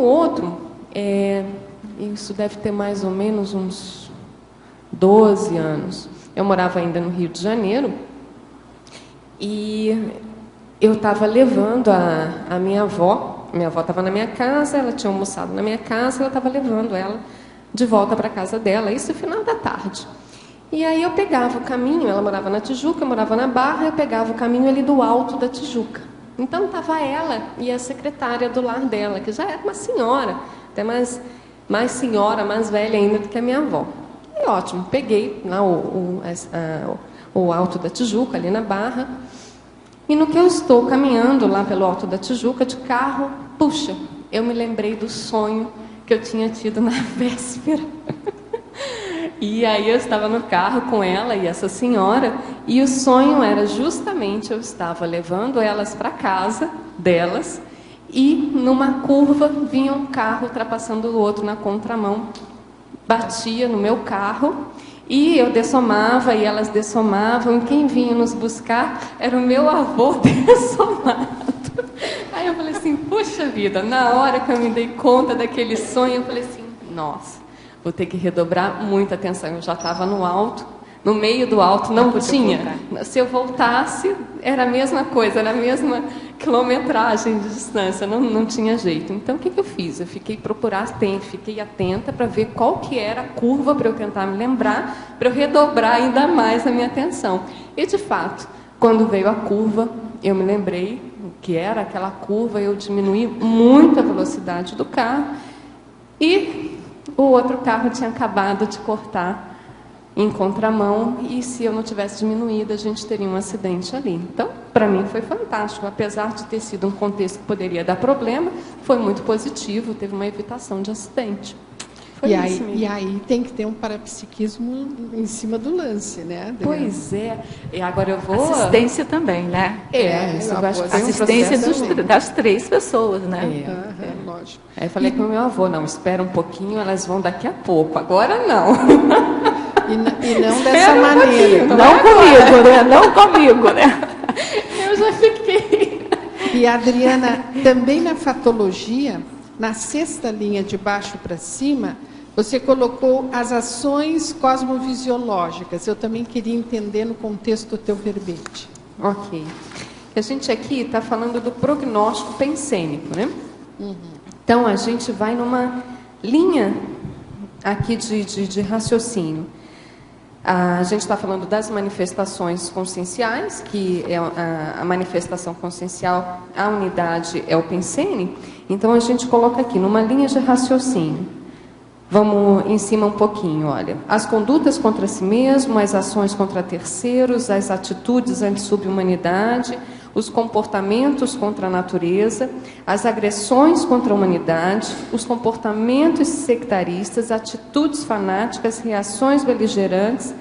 outro, isso deve ter mais ou menos uns 12 anos. Eu morava ainda no Rio de Janeiro e eu estava levando a minha avó. Minha avó estava na minha casa, ela tinha almoçado na minha casa, eu estava levando ela de volta para a casa dela, isso no final da tarde. E aí eu pegava o caminho, ela morava na Tijuca, eu morava na Barra, eu pegava o caminho ali do Alto da Tijuca. Então estava ela e a secretária do lar dela, que já era uma senhora, até mais senhora, mais velha ainda do que a minha avó. E ótimo, peguei lá o Alto da Tijuca, ali na Barra, e no que eu estou caminhando lá pelo Alto da Tijuca de carro, puxa, eu me lembrei do sonho que eu tinha tido na véspera. E aí eu estava no carro com ela e essa senhora, e o sonho era justamente, eu estava levando elas para casa delas, e numa curva vinha um carro ultrapassando o outro na contramão, batia no meu carro, e eu dessomava e elas dessomavam, e quem vinha nos buscar era o meu avô dessomado. Aí eu falei assim, puxa vida, na hora que eu me dei conta daquele sonho, eu falei assim, nossa, vou ter que redobrar muita atenção. Eu já estava no alto, no meio do alto, não tinha. Se eu voltasse, era a mesma coisa, era a mesma quilometragem de distância, não tinha jeito. Então, o que eu fiz? Eu fiquei atenta para ver qual que era a curva para eu tentar me lembrar, para eu redobrar ainda mais a minha atenção. E, de fato, quando veio a curva, eu me lembrei que era aquela curva, eu diminuí muito a velocidade do carro e o outro carro tinha acabado de cortar em contramão e se eu não tivesse diminuído, a gente teria um acidente ali. Então, para mim foi fantástico, apesar de ter sido um contexto que poderia dar problema, foi muito positivo, teve uma evitação de acidente. E aí tem que ter um parapsiquismo em cima do lance, né, Adriana? Pois é. E agora eu vou... Assistência também, né? Isso eu acho que assistência das 3 pessoas, né? Lógico. Aí eu falei com o meu avô, não, espera um pouquinho, elas vão daqui a pouco. Agora não. E não dessa maneira. Não comigo, né? Não comigo, né? Eu já fiquei... E, Adriana, também na fatologia, na 6ª linha de baixo para cima, você colocou as ações cosmovisiológicas. Eu também queria entender no contexto do teu verbete. Ok. A gente aqui está falando do prognóstico pensênico, né? Então, a gente vai numa linha aqui de raciocínio. A gente está falando das manifestações conscienciais, que é a manifestação consciencial, a unidade é o pensene. Então, a gente coloca aqui numa linha de raciocínio. Vamos em cima um pouquinho, olha. As condutas contra si mesmo, as ações contra terceiros, as atitudes anti-subhumanidade, os comportamentos contra a natureza, as agressões contra a humanidade, os comportamentos sectaristas, atitudes fanáticas, reações beligerantes,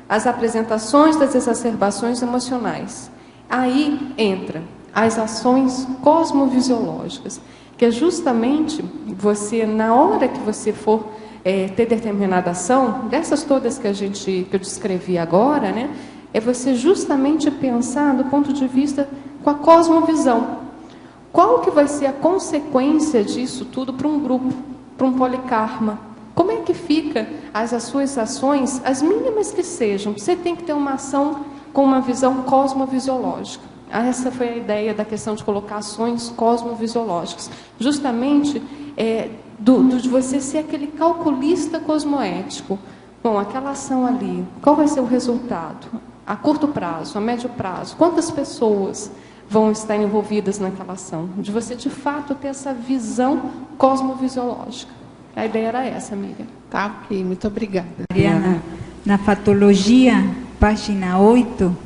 as apresentações das exacerbações emocionais. Aí entra as ações cosmovisiológicas, que é justamente você, na hora que você for ter determinada ação, dessas todas que eu descrevi agora, né, é você justamente pensar do ponto de vista com a cosmovisão. Qual que vai ser a consequência disso tudo para um grupo, para um polikarma? Como é que fica as suas ações, as mínimas que sejam? Você tem que ter uma ação com uma visão cosmovisiológica. Essa foi a ideia da questão de colocar ações cosmovisiológicas. Justamente de você ser aquele calculista cosmoético. Bom, aquela ação ali, qual vai ser o resultado? A curto prazo, a médio prazo, quantas pessoas vão estar envolvidas naquela ação? De você, de fato, ter essa visão cosmovisiológica. A ideia era essa, Miriam. Tá, ok. Muito obrigada. Adriana, na fatologia, página 8,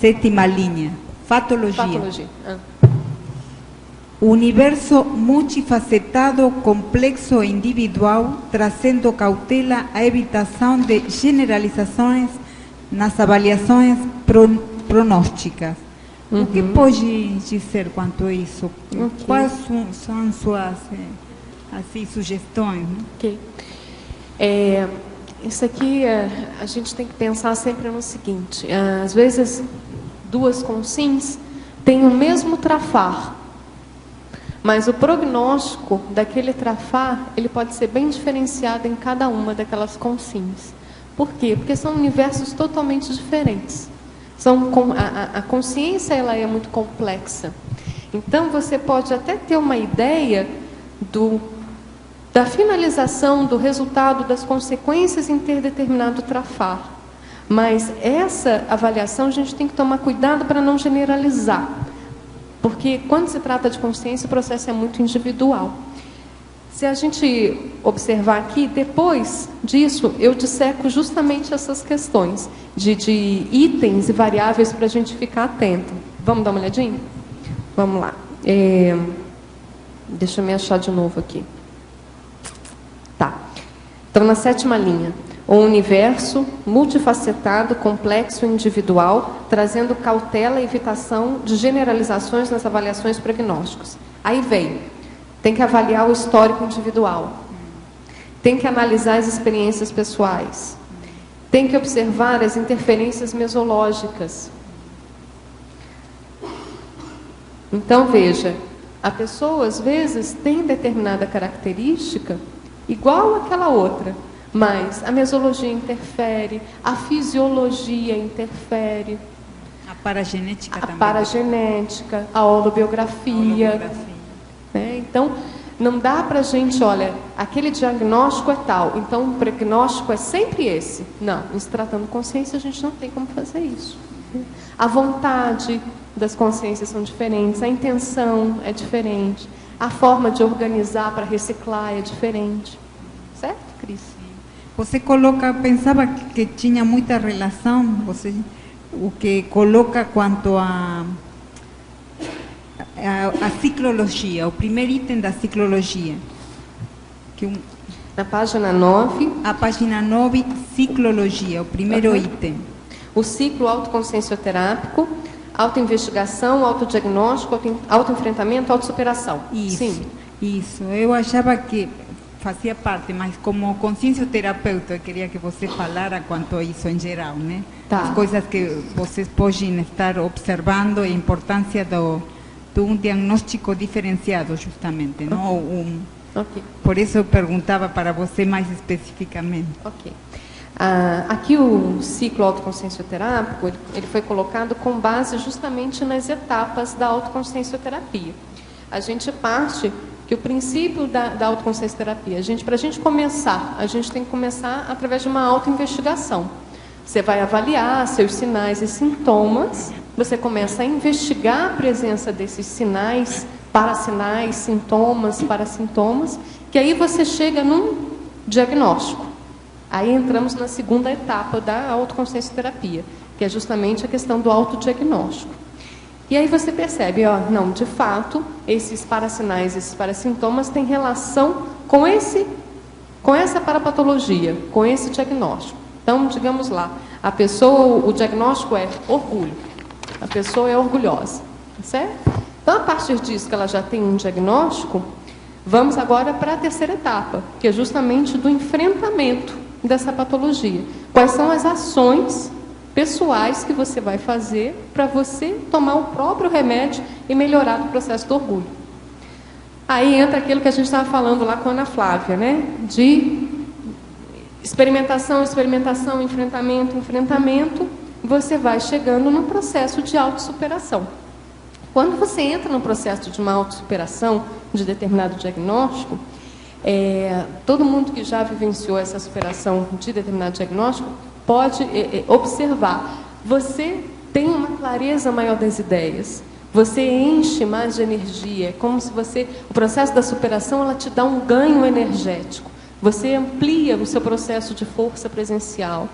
7ª linha. Fatologia. Universo multifacetado, complexo e individual, trazendo cautela à evitação de generalizações nas avaliações pronósticas. O que pode dizer quanto a isso? Okay. Quais são suas assim, sugestões? Né? Ok. Isso aqui, a gente tem que pensar sempre no seguinte. Às vezes, 2 consins têm o mesmo trafar, Mas o prognóstico daquele trafar, ele pode ser bem diferenciado em cada uma daquelas consciências. Por quê? Porque são universos totalmente diferentes. A consciência ela é muito complexa. Então, você pode até ter uma ideia da finalização, do resultado, das consequências em ter determinado trafar. Mas essa avaliação a gente tem que tomar cuidado para não generalizar. Porque quando se trata de consciência, o processo é muito individual. Se a gente observar aqui, depois disso, eu disseco justamente essas questões de itens e variáveis para a gente ficar atento. Vamos dar uma olhadinha? Vamos lá. Deixa eu me achar de novo aqui. Tá. Então, na 7ª linha. O universo multifacetado, complexo e individual, trazendo cautela e evitação de generalizações nas avaliações prognósticos. Aí vem, tem que avaliar o histórico individual, tem que analisar as experiências pessoais, tem que observar as interferências mesológicas. Então, veja, a pessoa, às vezes, tem determinada característica igual àquela outra, mas a mesologia interfere, a fisiologia interfere, a paragenética também. A paragenética, a holobiografia. Né? Então, não dá para a gente, olha, aquele diagnóstico é tal, então o prognóstico é sempre esse. Não, em se tratando de consciência, a gente não tem como fazer isso. A vontade das consciências são diferentes, a intenção é diferente, a forma de organizar para reciclar é diferente. Certo, Cris? Você coloca, pensava que tinha muita relação, o que coloca quanto a ciclologia, o primeiro item da ciclologia. Na página 9. A página 9, ciclologia, o primeiro item. O ciclo autoconsciencioterápico, autoinvestigação, autodiagnóstico, autoenfrentamento, autossuperação. Isso, sim. Isso. Eu achava que fazia parte, mas como consciencioterapeuta, eu queria que você falara quanto a isso em geral, né? Tá. As coisas que vocês podem estar observando, a importância de um diagnóstico diferenciado, justamente, não? Okay. Por isso eu perguntava para você mais especificamente. Ok. Aqui o ciclo autoconsciencioterápico, ele foi colocado com base justamente nas etapas da autoconsciencioterapia. A gente parte que o princípio da autoconsciencioterapia, para a gente começar, a gente tem que começar através de uma autoinvestigação. Você vai avaliar seus sinais e sintomas, você começa a investigar a presença desses sinais, parasinais, sintomas, parasintomas, que aí você chega num diagnóstico. Aí entramos na segunda etapa da autoconsciencioterapia, que é justamente a questão do autodiagnóstico. E aí você percebe, não, de fato, esses parasinais, esses parasintomas têm relação com essa parapatologia, com esse diagnóstico. Então, digamos lá, a pessoa, o diagnóstico é orgulho. A pessoa é orgulhosa, certo? Então, a partir disso que ela já tem um diagnóstico, vamos agora para a terceira etapa, que é justamente do enfrentamento dessa patologia. Quais são as ações pessoais que você vai fazer para você tomar o próprio remédio e melhorar o processo do orgulho. Aí entra aquilo que a gente estava falando lá com a Ana Flávia, né? De experimentação, enfrentamento, você vai chegando num processo de autossuperação. Quando você entra no processo de uma autossuperação de determinado diagnóstico, todo mundo que já vivenciou essa superação de determinado diagnóstico pode observar. Você tem uma clareza maior das ideias, você enche mais de energia, é como se o processo da superação ela te dá um ganho energético, você amplia o seu processo de força presencial,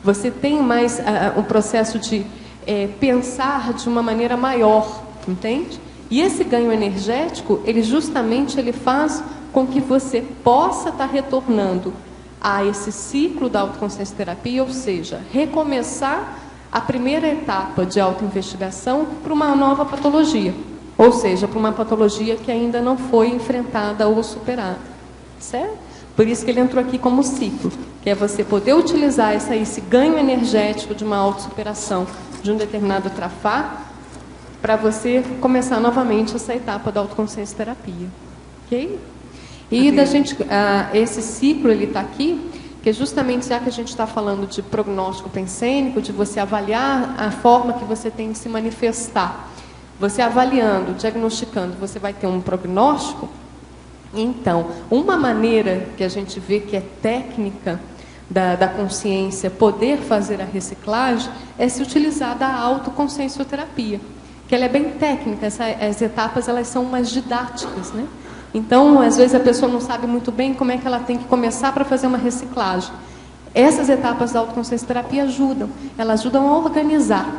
você tem mais um processo de pensar de uma maneira maior, entende? E esse ganho energético, ele faz com que você possa estar retornando a esse ciclo da autoconsciencioterapia, ou seja, recomeçar a primeira etapa de autoinvestigação para uma nova patologia, ou seja, para uma patologia que ainda não foi enfrentada ou superada, certo? Por isso que ele entrou aqui como ciclo, que é você poder utilizar esse ganho energético de uma autossuperação de um determinado trafar para você começar novamente essa etapa da autoconsciência terapia. Ok? E da gente, esse ciclo ele está aqui, que é justamente já que a gente está falando de prognóstico pensênico, de você avaliar a forma que você tem de se manifestar. Você avaliando, diagnosticando, você vai ter um prognóstico. Então, uma maneira que a gente vê que é técnica da consciência poder fazer a reciclagem é se utilizar da autoconsciencioterapia, que ela é bem técnica, as etapas elas são mais didáticas, né? Então, às vezes a pessoa não sabe muito bem como é que ela tem que começar para fazer uma reciclagem. Essas etapas da autoconsciencioterapia ajudam, elas ajudam a organizar.